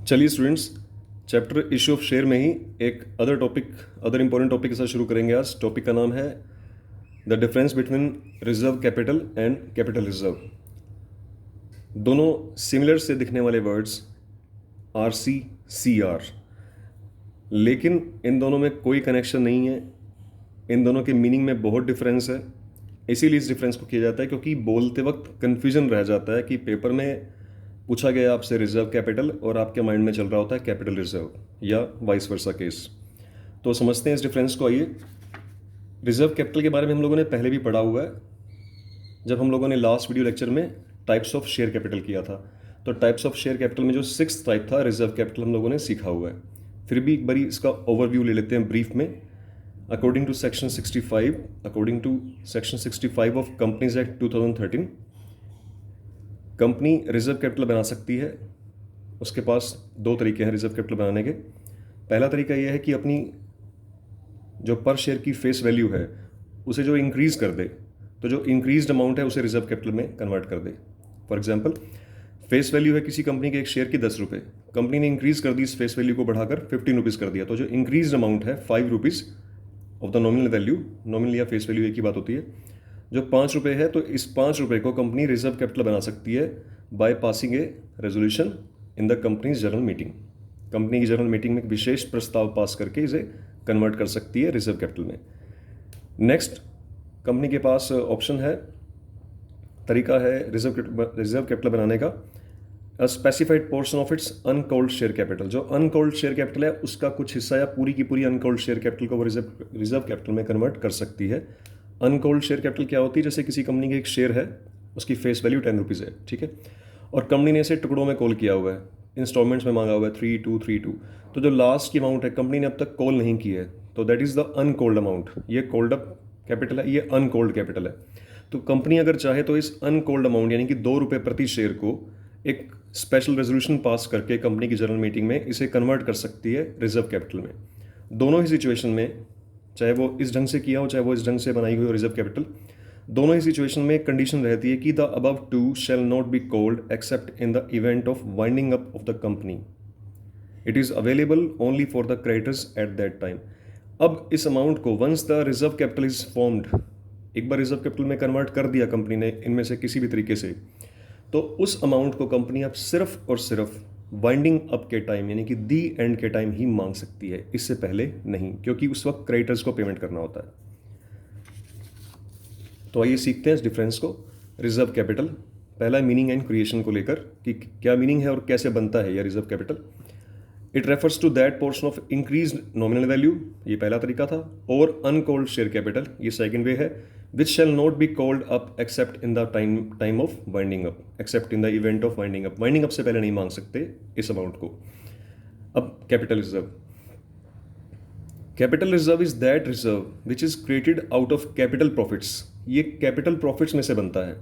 चलिए students, chapter issue of share में ही एक अदर इंपॉर्टेंट टॉपिक के साथ शुरू करेंगे। आज टॉपिक का नाम है the difference between reserve capital and capital reserve. दोनों सिमिलर से दिखने वाले वर्ड्स RCCR, लेकिन इन दोनों में कोई कनेक्शन नहीं है। इन दोनों के मीनिंग में बहुत डिफरेंस है। इसीलिए इस डिफरेंस को किया जाता है क्योंकि बोलते वक्त कन्फ्यूजन रह जाता है कि पेपर में पूछा गया आपसे रिजर्व कैपिटल और आपके माइंड में चल रहा होता है कैपिटल रिजर्व या वाइस वर्सा केस। तो समझते हैं इस डिफरेंस को। आइए, रिजर्व कैपिटल के बारे में हम लोगों ने पहले भी पढ़ा हुआ है जब हम लोगों ने लास्ट वीडियो लेक्चर में टाइप्स ऑफ शेयर कैपिटल किया था। तो टाइप्स ऑफ शेयर कैपिटल में जो 6th टाइप था रिजर्व कैपिटल हम लोगों ने सीखा हुआ है। फिर भी एक बारी इसका ओवरव्यू ले लेते हैं ब्रीफ में। According to section 65 of Companies Act 2013, company reserve capital बना सकती है। उसके पास दो तरीके हैं रिजर्व कैपिटल बनाने के। पहला तरीका यह है कि अपनी जो पर शेयर की फेस वैल्यू है उसे जो इंक्रीज़ कर दे, तो जो इंक्रीज्ड अमाउंट है उसे रिजर्व कैपिटल में कन्वर्ट कर दे। फॉर एग्जांपल, फेस वैल्यू है किसी कंपनी के एक शेयर की 10 रुपये, कंपनी ने इंक्रीज़ कर दी इस फेस वैल्यू को बढ़ाकर 15 रुपीज़ कर दिया, तो जो इंक्रीज्ड अमाउंट है 5 rupees of the nominal value, nominal या फेस वैल्यू एक ही बात होती है, जो 5 रुपये है, तो इस 5 रुपये को कंपनी रिजर्व कैपिटल बना सकती है by passing A resolution in the companies general meeting. Company की जनरल मीटिंग में एक विशेष प्रस्ताव पास करके इसे कन्वर्ट कर सकती है रिजर्व कैपिटल में। नेक्स्ट, कंपनी के पास ऑप्शन है, तरीका है रिजर्व कैपिटल बनाने का, a specified portion of its uncalled share capital. जो अनकॉल्ड शेयर कैपिटल है उसका कुछ हिस्सा या पूरी की पूरी अनकॉल्ड शेयर कैपिटल को वो रिजर्व कैपिटल में कन्वर्ट कर सकती है। अनकॉल्ड शेयर कैपिटल क्या होती है? जैसे किसी कंपनी की एक शेयर है, उसकी फेस वैल्यू 10 रुपीज़ है, ठीक है, और कंपनी ने इसे टुकड़ों में कॉल किया हुआ है, इंस्टॉलमेंट्स में मांगा हुआ है 3232, तो जो लास्ट की अमाउंट है कंपनी ने अब तक कॉल नहीं की है, तो that is the uncalled amount. ये कॉल्ड अप कैपिटल है, ये अनकॉल्ड कैपिटल है। तो कंपनी अगर चाहे तो इस अनकॉल्ड अमाउंट यानी कि 2 रुपये प्रति शेयर को एक स्पेशल रेजोल्यूशन पास करके कंपनी की जनरल मीटिंग में इसे कन्वर्ट कर सकती है रिजर्व कैपिटल में। दोनों ही सिचुएशन में, चाहे वो इस ढंग से किया हो चाहे वो इस ढंग से बनाई हुई हो रिजर्व कैपिटल, दोनों ही सिचुएशन में एक कंडीशन रहती है कि the above two shall not be called except in the event of winding up of the company. It is available only for the creditors at that time. अब इस amount को once the reserve capital is formed, एक बार reserve capital में convert कर दिया company ने इनमें से किसी भी तरीके से, तो उस अमाउंट को कंपनी अब सिर्फ और सिर्फ वाइंडिंग अप के टाइम यानी कि दी एंड के टाइम ही मांग सकती है, इससे पहले नहीं, क्योंकि उस वक्त क्रेडिटर्स को पेमेंट करना होता है। तो आइए सीखते हैं इस डिफरेंस को। रिजर्व कैपिटल, पहला मीनिंग एंड क्रिएशन को लेकर कि क्या मीनिंग है और कैसे बनता है यह reserve capital. It refers to that portion of increase nominal value, ये पहला तरीका था, और अनकॉल्ड शेयर कैपिटल, ये सेकंड वे है, which shall not be called up except in the time of winding up, except in the event of winding up. Winding up से पहले नहीं मांग सकते इस अमाउंट को। अब capital reserve, capital reserve is that reserve which is created out of capital profits. ये capital profits में से बनता है।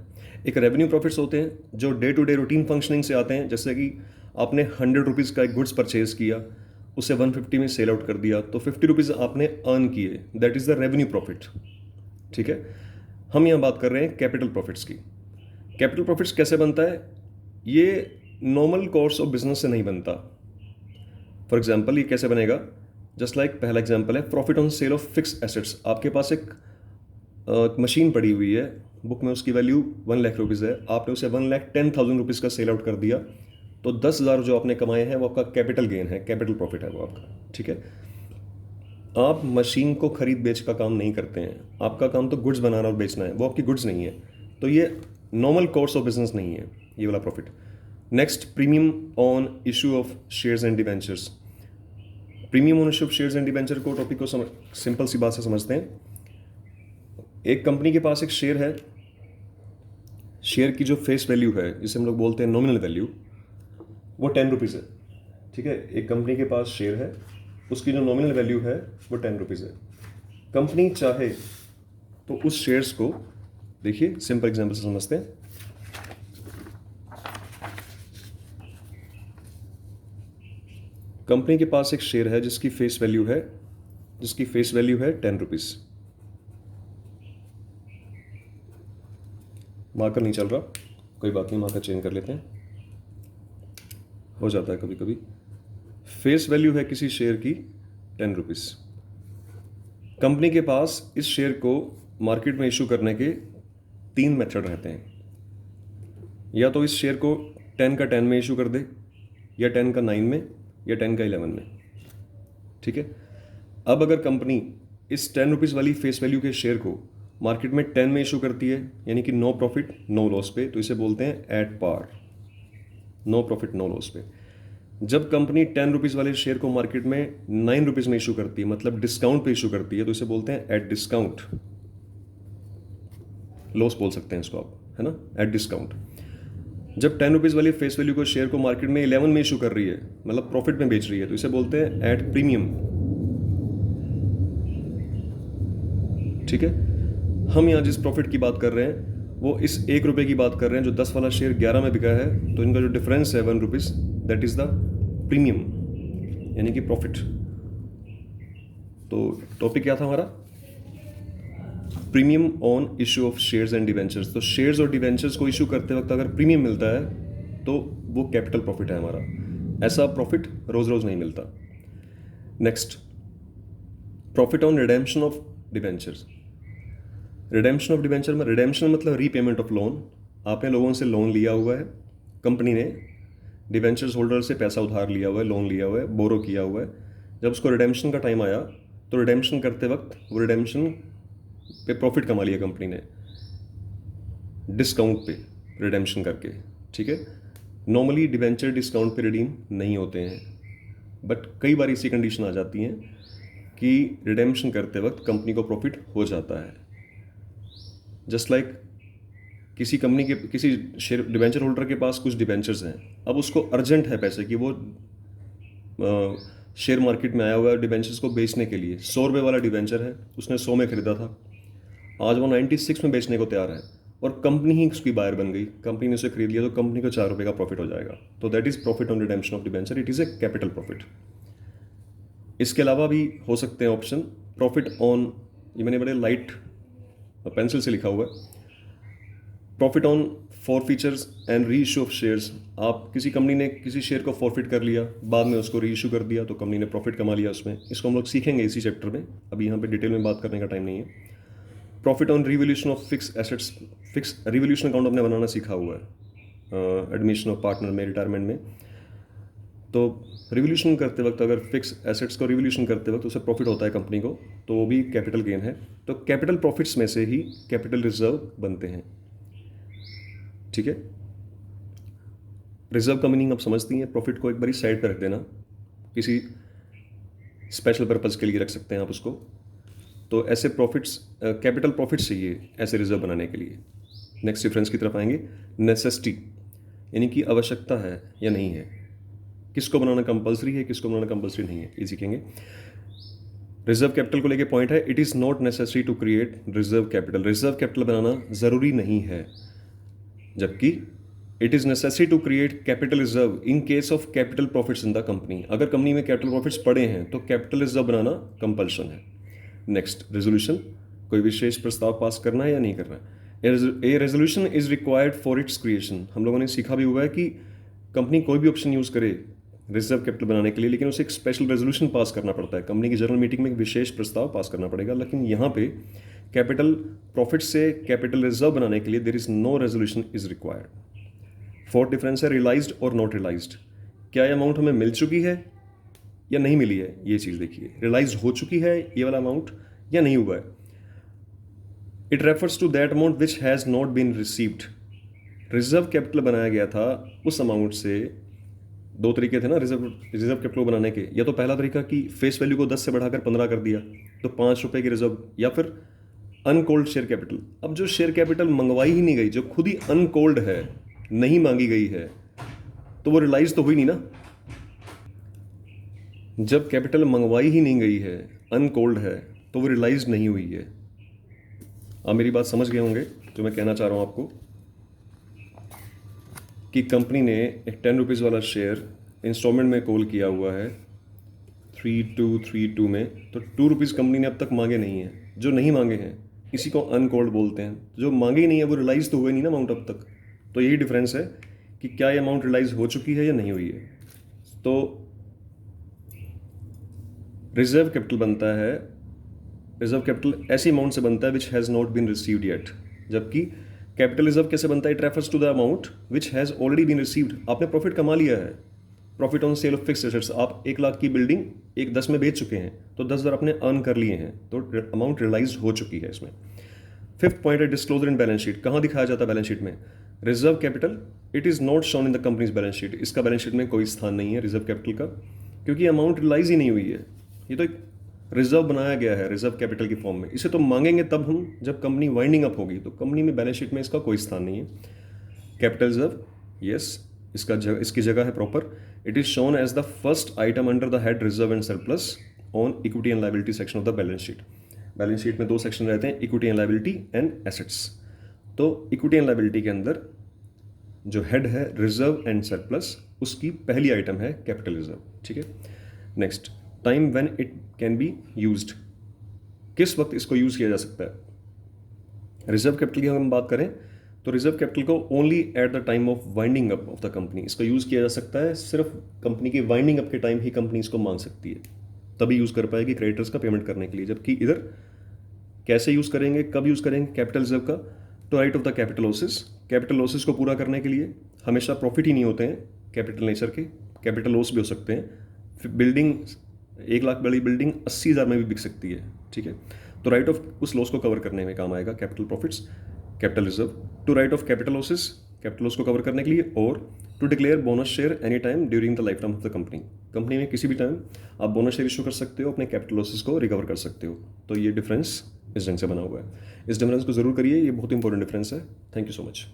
एक रेवेन्यू प्रॉफिट्स होते हैं जो day to day routine functioning से आते हैं, जैसे कि आपने 100 रुपीज़ का एक गुड्स परचेज किया, उसे 150 में सेल आउट कर दिया, तो 50 रुपीज़ आपने अर्न किए, that is the revenue profit, ठीक है। हम यहाँ बात कर रहे हैं कैपिटल प्रॉफिट्स की। कैपिटल प्रॉफिट्स कैसे बनता है? ये नॉर्मल कोर्स ऑफ बिजनेस से नहीं बनता। फॉर एग्जाम्पल, ये कैसे बनेगा? जस्ट लाइक पहला एग्जाम्पल है profit on sale of fix assets. आपके पास एक मशीन पड़ी हुई है, बुक में उसकी वैल्यू 1 लाख रुपीज़ है, आपने उसे 1,10,000 रुपीज़ का सेल आउट कर दिया, तो 10,000 जो आपने कमाए हैं वो आपका कैपिटल गेन है, कैपिटल प्रॉफिट है वो आपका, ठीक है। आप मशीन को खरीद बेच का काम नहीं करते हैं, आपका काम तो गुड्स बनाना और बेचना है, वो आपकी गुड्स नहीं है, तो ये नॉर्मल कोर्स ऑफ बिजनेस नहीं है ये वाला profit. Next, premium on issue of shares and debentures. Premium on issue of shares and debenture को टॉपिक को सिंपल सी बात से समझते हैं। एक कंपनी के पास एक शेयर है, शेयर की जो फेस वैल्यू है जिसे हम लोग बोलते हैं नॉमिनल वैल्यू, वो 10 रुपीज़ है, ठीक है। एक कंपनी के पास शेयर है, उसकी जो नॉमिनल वैल्यू है वो 10 रुपीज़ है। कंपनी चाहे तो उस शेयर्स को, देखिए सिंपल एग्जांपल से समझते हैं। कंपनी के पास एक शेयर है जिसकी फेस वैल्यू है 10 रुपीज़। मार्कर नहीं चल रहा, कोई बात नहीं, मार्कर चेंज कर लेते हैं, हो जाता है कभी कभी। फेस वैल्यू है किसी शेयर की 10 रुपीज़। कंपनी के पास इस शेयर को मार्केट में इशू करने के 3 मेथड रहते हैं। या तो इस शेयर को 10 का 10 में इशू कर दे, या 10 का 9 में, या 10 का 11 में। ठीक है। अब अगर कंपनी इस 10 रुपीज़ वाली फेस वैल्यू के शेयर को मार्केट में 10 में इशू करती है, यानी कि नो प्रॉफिट नो लॉस पे, तो इसे बोलते हैं at par, no profit no loss पे। जब कंपनी 10 रुपीज़ वाले शेयर को मार्केट में 9 रुपीज़ में इशू करती है, मतलब डिस्काउंट पे इशू करती है, तो इसे बोलते हैं एट डिस्काउंट, लॉस बोल सकते हैं इसको आप, है ना, एट डिस्काउंट। जब 10 रुपीज़ वाली फेस वैल्यू को शेयर को मार्केट में 11 में इशू कर रही है, मतलब प्रॉफिट में बेच रही है, तो इसे बोलते हैं एट प्रीमियम। ठीक है। हम यहाँ जिस प्रॉफिट की बात कर रहे हैं वो इस 1 रुपये की बात कर रहे हैं, जो 10 वाला शेयर 11 में बिका है, तो इनका जो डिफरेंस है 1 rupees, that is the premium, यानी कि प्रॉफिट। तो टॉपिक क्या था हमारा? Premium on issue of shares and debentures. तो शेयर्स और डिवेंचर्स को इशू करते वक्त अगर प्रीमियम मिलता है तो वो कैपिटल प्रॉफिट है हमारा। ऐसा प्रॉफिट रोज रोज नहीं मिलता। Next, profit on redemption of debentures. Redemption of debenture में, रिडेम्पशन मतलब रीपेमेंट ऑफ लोन। आपने लोगों से लोन लिया हुआ है, कंपनी ने डिवेंचर्स होल्डर से पैसा उधार लिया हुआ है, लोन लिया हुआ है, बोरो किया हुआ है। जब उसको रिडेम्पशन का टाइम आया तो रिडेम्पशन करते वक्त वो रिडेम्पशन पे प्रॉफिट कमा लिया कंपनी ने, डिस्काउंट पे रिडेम्पशन करके। ठीक है। नॉर्मली डिवेंचर डिस्काउंट पे रिडीम नहीं होते हैं, बट कई बार ऐसी कंडीशन आ जाती हैं कि रिडेम्पशन करते वक्त कंपनी को प्रॉफिट हो जाता है। जस्ट लाइक किसी कंपनी के, किसी शेयर डिवेंचर होल्डर के पास कुछ डिवेंचर्स हैं, अब उसको अर्जेंट है पैसे कि वो शेयर मार्केट में आया हुआ है डिवेंचर्स को बेचने के लिए। 100 रुपये वाला डिवेंचर है, उसने 100 में खरीदा था, आज वो 96 में बेचने को तैयार है, और कंपनी ही उसकी बायर बन गई, कंपनी ने उसे खरीद लिया, तो कंपनी को 4 रुपये का प्रॉफिट हो जाएगा। तो that is profit on redemption of debenture, it is a capital profit. इसके अलावा भी हो सकते हैं ऑप्शन, प्रॉफिट ऑन, ये मैंने बड़े लाइट पेंसिल से लिखा हुआ है, profit on फॉरफीचर्स and re issue of shares. आप किसी कंपनी ने किसी शेयर को फॉरफिट कर लिया, बाद में उसको री इशू कर दिया, तो कंपनी ने प्रॉफिट कमा लिया उसमें। इसको हम लोग सीखेंगे इसी चैप्टर में, अभी यहाँ पे डिटेल में बात करने का टाइम नहीं है। Profit on revolution of fix assets. Fix revolution account अपने बनाना सीखा हुआ है एडमिशन ऑफ पार्टनर में, रिटायरमेंट में। तो रिवोल्यूशन करते वक्त अगर फिक्स एसेट्स को रिवोल्यूशन करते वक्त उसे प्रॉफिट होता है कंपनी को, तो वो भी कैपिटल गेन है। तो कैपिटल प्रॉफिट्स में से ही कैपिटल रिजर्व बनते हैं। ठीक है। रिजर्व का मीनिंग आप समझती हैं, प्रॉफिट को एक बारी साइड पर रख देना, किसी स्पेशल पर्पज़ के लिए रख सकते हैं आप उसको। तो ऐसे प्रॉफिट्स, कैपिटल प्रॉफिट्स चाहिए ऐसे रिजर्व बनाने के लिए। नेक्स्ट डिफरेंस की तरफ आएंगे, नेसेसिटी, यानी कि आवश्यकता है या नहीं है, किसको बनाना कंपलसरी है, किसको बनाना कंपलसरी नहीं है, ये सीखेंगे। रिजर्व कैपिटल को लेके पॉइंट है, it is not necessary to create reserve capital. Reserve capital बनाना ज़रूरी नहीं है, जबकि it is necessary to create capital reserve in case of capital profits in the company. अगर कंपनी में कैपिटल प्रॉफिट्स पड़े हैं तो कैपिटल रिजर्व बनाना कंपल्शन है। नेक्स्ट, रेजोल्यूशन, कोई विशेष प्रस्ताव पास करना है या नहीं करना है। ए resolution is required for its creation. हम लोगों ने सीखा भी हुआ है कि कंपनी कोई भी ऑप्शन यूज़ करे रिजर्व कैपिटल बनाने के लिए, लेकिन उसे एक स्पेशल रेजोल्यूशन पास करना पड़ता है, कंपनी की जनरल मीटिंग में एक विशेष प्रस्ताव पास करना पड़ेगा। लेकिन यहाँ पे कैपिटल प्रॉफिट से कैपिटल रिजर्व बनाने के लिए there is no resolution is required. Fourth difference है रियलाइज्ड और नॉट रियलाइज्ड। क्या ये अमाउंट हमें मिल चुकी है या नहीं मिली है, ये चीज़ देखिए। रियलाइज हो चुकी है ये वाला अमाउंट या नहीं हुआ है। It refers to that amount which has not been received. Reserve capital बनाया गया था उस अमाउंट से, 2 तरीके थे ना रिजर्व कैपिटल बनाने के। या तो पहला तरीका कि फेस वैल्यू को 10 से बढ़ाकर 15 कर दिया, तो 5 रुपये की रिजर्व, या फिर अनकोल्ड शेयर कैपिटल। अब जो शेयर कैपिटल मंगवाई ही नहीं गई, जो खुद ही अनकोल्ड है, नहीं मांगी गई है, तो वो रियलाइज तो हुई नहीं ना। जब कैपिटल मंगवाई ही नहीं गई है, अनकोल्ड है, तो वो रियलाइज नहीं हुई है। आप मेरी बात समझ गए होंगे जो मैं कहना चाह रहा हूँ आपको, कि कंपनी ने एक 10 रुपीज़ वाला शेयर इंस्टॉलमेंट में कॉल किया हुआ है 3232 में, तो 2 रुपीज़ कंपनी ने अब तक मांगे नहीं हैं। जो नहीं मांगे हैं इसी को अनकोल्ड बोलते हैं। जो मांगे ही नहीं है वो रियलाइज तो हुए नहीं ना अमाउंट अब तक। तो यही डिफरेंस है कि क्या ये अमाउंट रियलाइज हो चुकी है या नहीं हुई है। तो रिजर्व कैपिटल बनता है, रिजर्व कैपिटल ऐसी अमाउंट से बनता है which has not been received yet, जबकि कैपिटल रिजर्व कैसे बनता है? It refers to the amount which has already been received. आपने प्रॉफिट कमा लिया है, profit on sale of fix assets, आप 1 लाख की बिल्डिंग 1 10 में बेच चुके हैं, तो 10,000 आपने अर्न कर लिए हैं, तो अमाउंट रियलाइज हो चुकी है इसमें। फिफ्थ पॉइंट है डिस्क्लोजर इन बैलेंस शीट। कहाँ दिखाया जाता है बैलेंस शीट में? Reserve capital it is not shown in the companies balance sheet. इसका बैलेंस शीट में कोई स्थान नहीं है रिजर्व कैपिटल का, क्योंकि अमाउंट रियलाइज ही नहीं हुई है। ये तो एक रिजर्व बनाया गया है रिजर्व कैपिटल की फॉर्म में। इसे तो मांगेंगे तब हम, जब कंपनी वाइंडिंग अप होगी, तो कंपनी में बैलेंस शीट में इसका कोई स्थान नहीं है। कैपिटल रिजर्व, यस, इसकी जगह है proper. It is shown as the first item under the head reserve and surplus on equity and liability section of the balance sheet. Balance sheet में 2 सेक्शन रहते हैं, equity and liability and assets. तो equity and liability के अंदर जो head है reserve and surplus, उसकी पहली आइटम है कैपिटल रिजर्व। ठीक है, next, time when it can be used. किस वक्त इसको यूज किया जा सकता है? रिजर्व कैपिटल की अगर हम बात करें तो रिजर्व कैपिटल को only at the time of winding up of the company, इसको यूज किया जा सकता है सिर्फ कंपनी के वाइंडिंग अप के टाइम ही कंपनी इसको मांग सकती है, तभी यूज कर पाएगी क्रेडिटर्स का पेमेंट करने के लिए। जबकि इधर कैसे यूज करेंगे, कब यूज करेंगे कैपिटल रिजर्व का? To write off the capital losses. Capital losses को पूरा करने के लिए हमेशा प्रॉफिट ही नहीं होते हैं कैपिटल नेचर के, कैपिटल लॉस भी हो सकते हैं। बिल्डिंग 1 लाख वाली बिल्डिंग 80,000 में भी बिक सकती है। ठीक है, तो राइट ऑफ उस लॉस को कवर करने में काम आएगा capital profits, capital reserve. To write off capital losses, capital loss को कवर करने के लिए। और to declare bonus share any time during the lifetime of the company. Company में किसी भी टाइम आप बोनस शेयर इशू कर सकते हो, अपने कैपिटल लॉसेस को रिकवर कर सकते हो। तो ये डिफरेंस इस ढंग से बना हुआ है। इस डिफरेंस को जरूर करिए, ये बहुत इंपॉर्टेंट डिफरेंस है। Thank you so much.